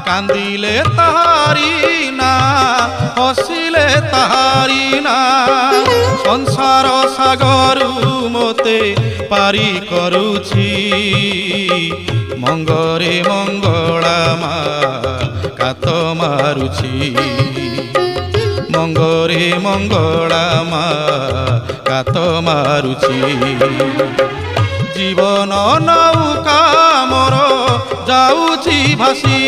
কান্দিলে তাহারি না, হসিলে তাহারি না। সংসার সাগরু মতে পারি করুছি, মঙ্গরে মঙ্গଳା মা কাତ ମାରୁଛି। ମଙ୍ଗରେ ମଙ୍ଗଳା ମା କାତ ମାରୁଛି। ଜୀବନ ନୌକା ମୋର ଯାଉଛି ଭାସି।